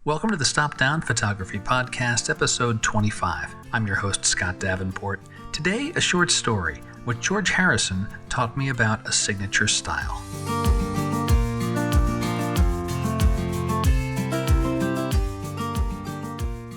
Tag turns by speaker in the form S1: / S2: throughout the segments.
S1: Welcome to the Stop Down Photography Podcast, episode 25. I'm your host, Scott Davenport. Today, a short story, what George Harrison taught me about a signature style.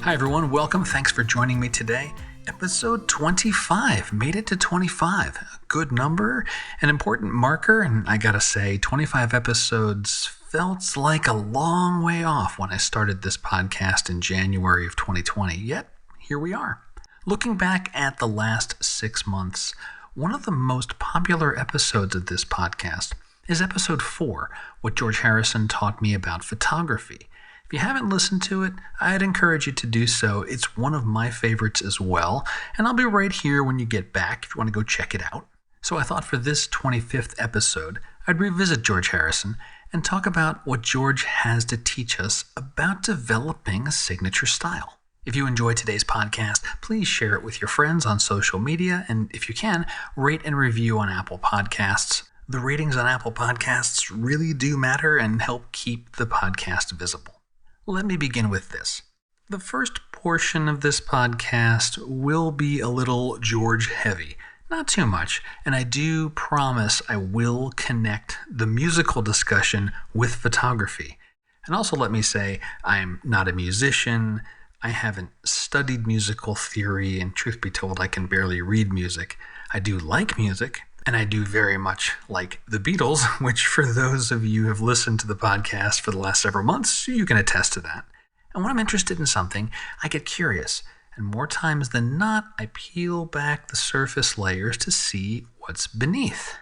S1: Hi everyone, welcome. Thanks for joining me today. Episode 25, made it to 25. A good number, an important marker, and I gotta say, 25 episodes felt like a long way off when I started this podcast in January of 2020, yet here we are. Looking back at the last 6 months, one of the most popular episodes of this podcast is episode 4, what George Harrison taught me about photography. If you haven't listened to it, I'd encourage you to do so. It's one of my favorites as well, and I'll be right here when you get back if you want to go check it out. So I thought for this 25th episode, I'd revisit George Harrison and talk about what George has to teach us about developing a signature style. If you enjoyed today's podcast, please share it with your friends on social media, and if you can, rate and review on Apple Podcasts. The ratings on Apple Podcasts really do matter and help keep the podcast visible. Let me begin with this. The first portion of this podcast will be a little George heavy. Not too much, and I do promise I will connect the musical discussion with photography. And also let me say, I'm not a musician, I haven't studied musical theory, and truth be told, I can barely read music. I do like music, and I do very much like the Beatles, which for those of you who have listened to the podcast for the last several months, you can attest to that. And when I'm interested in something, I get curious. And more times than not, I peel back the surface layers to see what's beneath.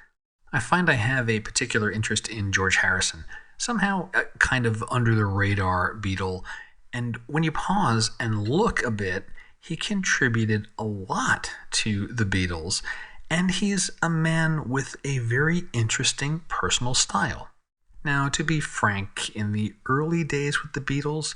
S1: I find I have a particular interest in George Harrison, somehow a kind of under-the-radar Beatle, and when you pause and look a bit, he contributed a lot to the Beatles, and he's a man with a very interesting personal style. Now, to be frank, in the early days with the Beatles,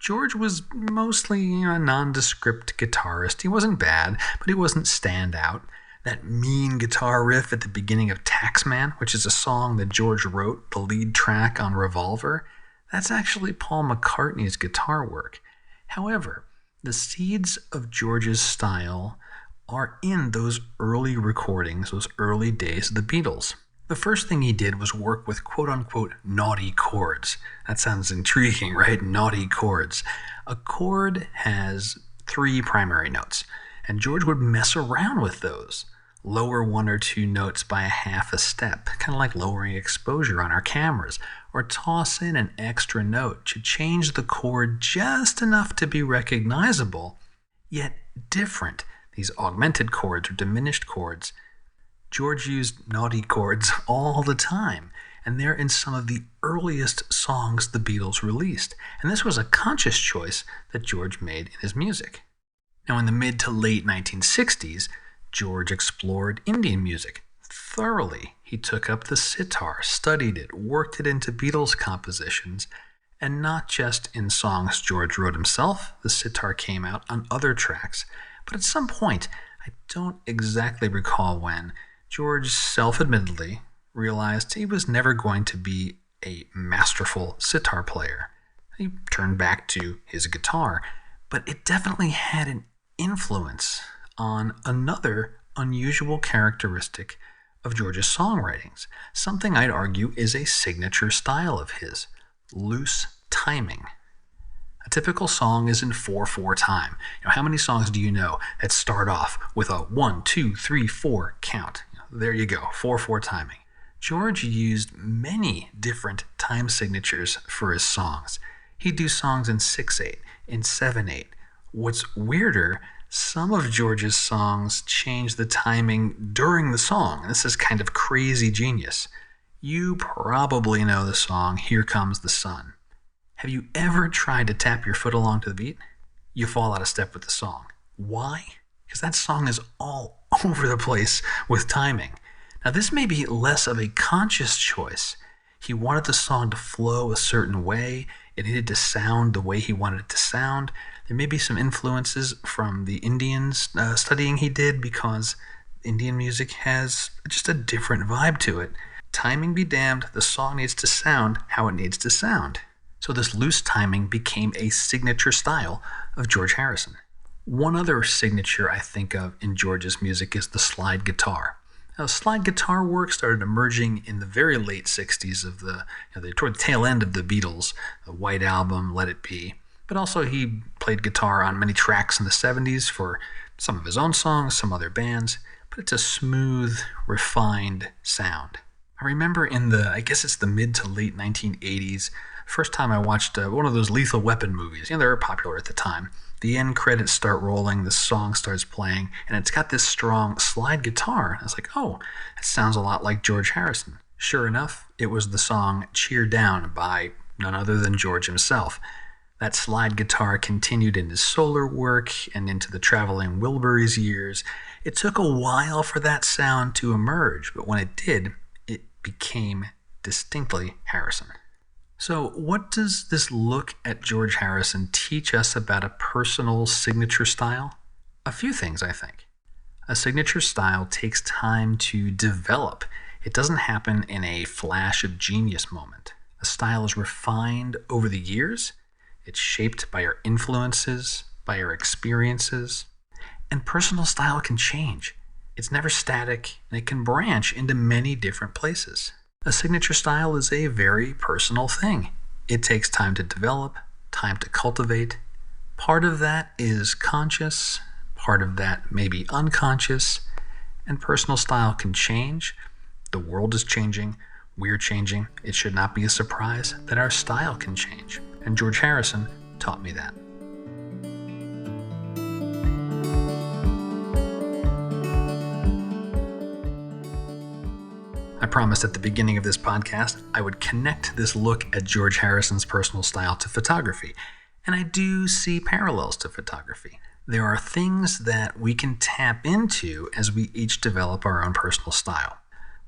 S1: George was mostly a nondescript guitarist. He wasn't bad, but he wasn't standout. That mean guitar riff at the beginning of Taxman, which is a song that George wrote, the lead track on Revolver, that's actually Paul McCartney's guitar work. However, the seeds of George's style are in those early recordings, those early days of the Beatles. The first thing he did was work with quote-unquote naughty chords. That sounds intriguing, right? Naughty chords. A chord has 3 primary notes, and George would mess around with those. Lower 1 or 2 notes by a half a step, kind of like lowering exposure on our cameras, or toss in an extra note to change the chord just enough to be recognizable, yet different. These augmented chords or diminished chords. George used naughty chords all the time, and they're in some of the earliest songs the Beatles released. And this was a conscious choice that George made in his music. Now, in the mid to late 1960s, George explored Indian music thoroughly. He took up the sitar, studied it, worked it into Beatles compositions, and not just in songs George wrote himself. The sitar came out on other tracks. But at some point, I don't exactly recall when, George self-admittedly realized he was never going to be a masterful sitar player. He turned back to his guitar, but it definitely had an influence on another unusual characteristic of George's songwritings, something I'd argue is a signature style of his: loose timing. A typical song is in 4/4 time. How many songs do you know that start off with a 1, 2, 3, 4 count? There you go, 4/4 timing. George used many different time signatures for his songs. He'd do songs in 6/8, in 7/8. What's weirder, some of George's songs change the timing during the song. This is kind of crazy genius. You probably know the song Here Comes the Sun. Have you ever tried to tap your foot along to the beat? You fall out of step with the song. Why? Because that song is all over the place with timing. Now, this may be less of a conscious choice. He wanted the song to flow a certain way. It needed to sound the way he wanted it to sound. There may be some influences from the Indian studying he did, because Indian music has just a different vibe to it. Timing be damned, the song needs to sound how it needs to sound. So this loose timing became a signature style of George Harrison. One other signature I think of in George's music is the slide guitar. Now, slide guitar work started emerging in the very late 60s of toward the tail end of the Beatles, the White Album, Let It Be. But also he played guitar on many tracks in the 70s for some of his own songs, some other bands. But it's a smooth, refined sound. I remember in the mid to late 1980s, first time I watched one of those Lethal Weapon movies. They were popular at the time. The end credits start rolling, the song starts playing, and it's got this strong slide guitar. I was like, oh, it sounds a lot like George Harrison. Sure enough, it was the song Cheer Down by none other than George himself. That slide guitar continued in his solo work and into the Traveling Wilburys years. It took a while for that sound to emerge, but when it did, it became distinctly Harrison. So what does this look at George Harrison teach us about a personal signature style? A few things, I think. A signature style takes time to develop. It doesn't happen in a flash of genius moment. A style is refined over the years. It's shaped by our influences, by our experiences. And personal style can change. It's never static, and it can branch into many different places. A signature style is a very personal thing. It takes time to develop, time to cultivate. Part of that is conscious, part of that may be unconscious, and personal style can change. The world is changing, we're changing. It should not be a surprise that our style can change. And George Harrison taught me that. I promised at the beginning of this podcast I would connect this look at George Harrison's personal style to photography, and I do see parallels to photography. There are things that we can tap into as we each develop our own personal style.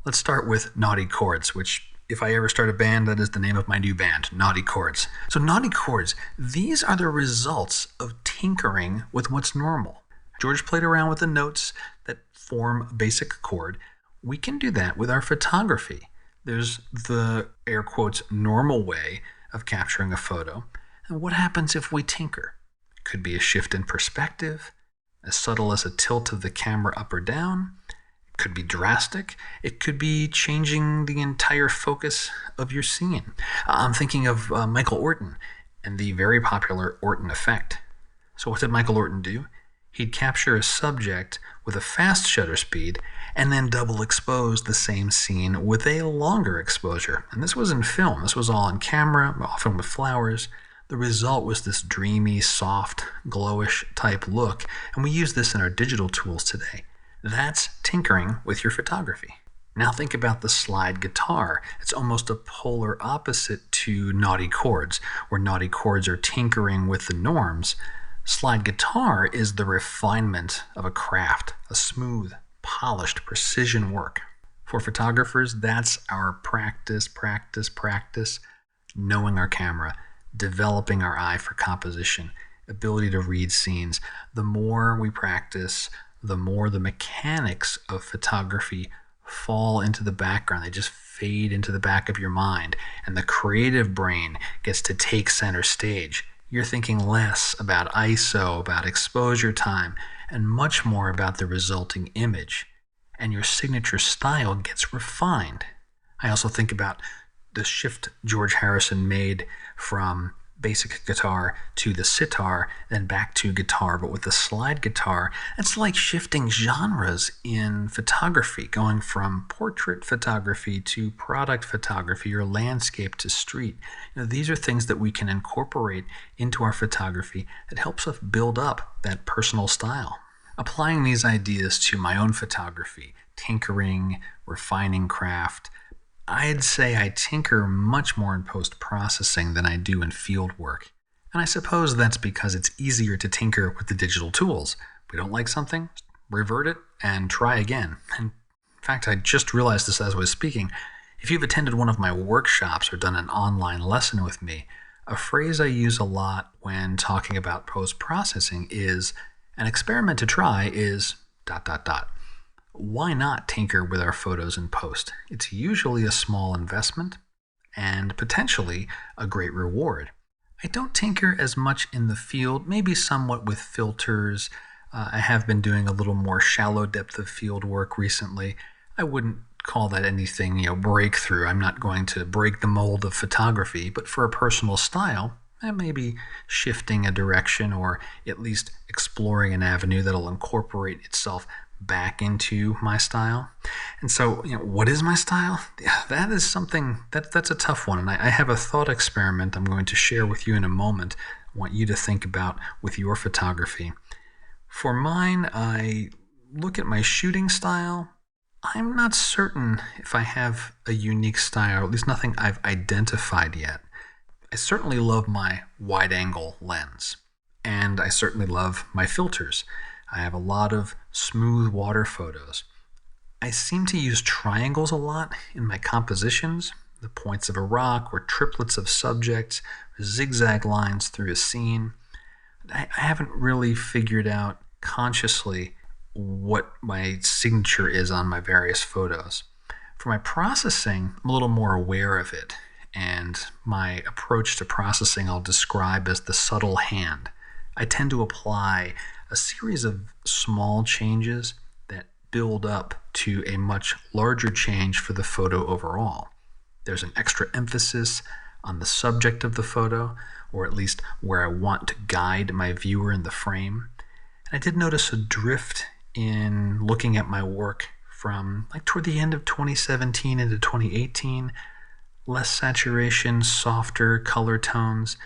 S1: Let's start with Naughty Chords, which, if I ever start a band, that is the name of my new band, Naughty Chords. So Naughty Chords, these are the results of tinkering with what's normal. George played around with the notes that form a basic chord. We can do that with our photography. There's the, air quotes, normal way of capturing a photo. And what happens if we tinker? It could be a shift in perspective, as subtle as a tilt of the camera up or down. It could be drastic. It could be changing the entire focus of your scene. I'm thinking of Michael Orton and the very popular Orton effect. So what did Michael Orton do? He'd capture a subject with a fast shutter speed and then double expose the same scene with a longer exposure. And this was in film. This was all on camera, often with flowers. The result was this dreamy, soft, glowish type look, and we use this in our digital tools today. That's tinkering with your photography. Now think about the slide guitar. It's almost a polar opposite to Naughty Chords, where Naughty Chords are tinkering with the norms. Slide guitar is the refinement of a craft, a smooth, polished precision work. For photographers, that's our practice, knowing our camera, developing our eye for composition, ability to read scenes. The more we practice, the more the mechanics of photography fall into the background. They just fade into the back of your mind, and the creative brain gets to take center stage. You're thinking less about ISO, about exposure time, and much more about the resulting image. And your signature style gets refined. I also think about the shift George Harrison made from basic guitar to the sitar, then back to guitar, but with the slide guitar. It's like shifting genres in photography, going from portrait photography to product photography or landscape to street. These are things that we can incorporate into our photography that helps us build up that personal style. Applying these ideas to my own photography, tinkering, refining craft, I'd say I tinker much more in post-processing than I do in field work. And I suppose that's because it's easier to tinker with the digital tools. If we don't like something, revert it and try again. And in fact, I just realized this as I was speaking. If you've attended one of my workshops or done an online lesson with me, a phrase I use a lot when talking about post-processing is, an experiment to try is ... Why not tinker with our photos in post? It's usually a small investment, and potentially a great reward. I don't tinker as much in the field, maybe somewhat with filters. I have been doing a little more shallow depth of field work recently. I wouldn't call that anything, breakthrough. I'm not going to break the mold of photography, but for a personal style, I may be shifting a direction or at least exploring an avenue that'll incorporate itself back into my style. And so, what is my style? Yeah, that is something that's a tough one. And I have a thought experiment I'm going to share with you in a moment. I want you to think about with your photography. For mine, I look at my shooting style. I'm not certain if I have a unique style, or at least nothing I've identified yet. I certainly love my wide-angle lens, and I certainly love my filters. I have a lot of smooth water photos. I seem to use triangles a lot in my compositions, the points of a rock or triplets of subjects, zigzag lines through a scene. I haven't really figured out consciously what my signature is on my various photos. For my processing, I'm a little more aware of it, and my approach to processing I'll describe as the subtle hand. I tend to apply a series of small changes that build up to a much larger change for the photo overall. There's an extra emphasis on the subject of the photo, or at least where I want to guide my viewer in the frame. And I did notice a drift in looking at my work from toward the end of 2017 into 2018. Less saturation, softer color tones.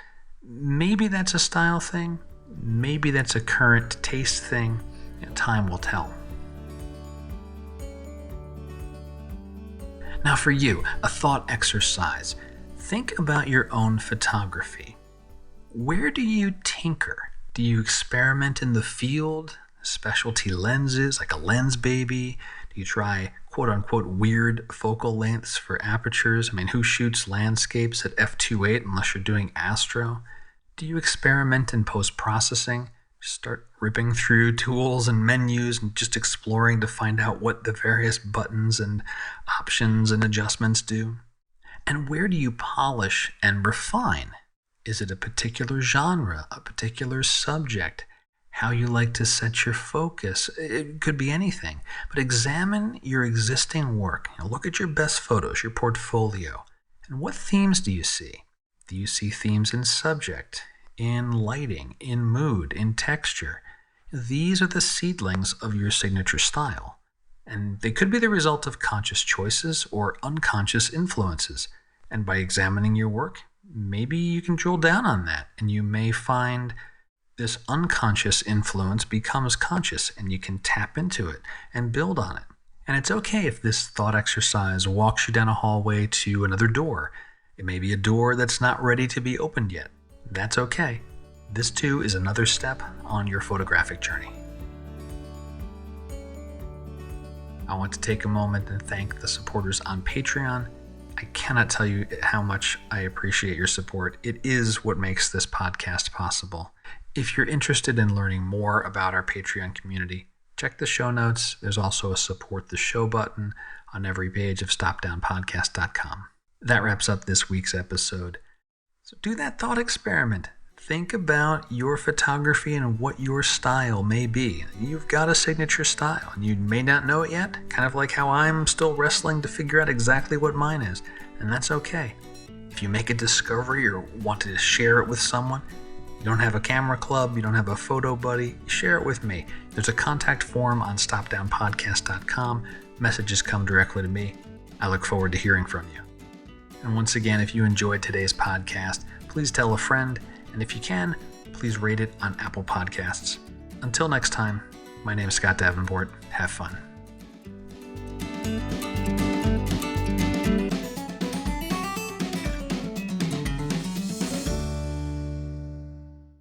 S1: Maybe that's a style thing. Maybe that's a current taste thing. Time will tell. Now for you, a thought exercise. Think about your own photography. Where do you tinker? Do you experiment in the field? Specialty lenses, like a lens baby? Do you try quote-unquote weird focal lengths for apertures? Who shoots landscapes at f2.8 unless you're doing astro? Do you experiment in post-processing? Start ripping through tools and menus and just exploring to find out what the various buttons and options and adjustments do? And where do you polish and refine? Is it a particular genre, a particular subject? How you like to set your focus? It could be anything. But examine your existing work. Look at your best photos, your portfolio. And what themes do you see? Do you see themes in subject, in lighting, in mood, in texture? These are the seedlings of your signature style. And they could be the result of conscious choices or unconscious influences. And by examining your work, maybe you can drill down on that, and you may find this unconscious influence becomes conscious, and you can tap into it and build on it. And it's okay if this thought exercise walks you down a hallway to another door. It may be a door that's not ready to be opened yet. That's okay. This too is another step on your photographic journey. I want to take a moment and thank the supporters on Patreon. I cannot tell you how much I appreciate your support. It is what makes this podcast possible. If you're interested in learning more about our Patreon community, check the show notes. There's also a support the show button on every page of stopdownpodcast.com. That wraps up this week's episode. So do that thought experiment. Think about your photography and what your style may be. You've got a signature style, and you may not know it yet, kind of like how I'm still wrestling to figure out exactly what mine is, and that's okay. If you make a discovery or want to share it with someone, you don't have a camera club, you don't have a photo buddy, share it with me. There's a contact form on stopdownpodcast.com. Messages come directly to me. I look forward to hearing from you. And once again, if you enjoyed today's podcast, please tell a friend, and if you can, please rate it on Apple Podcasts. Until next time, my name is Scott Davenport. Have fun.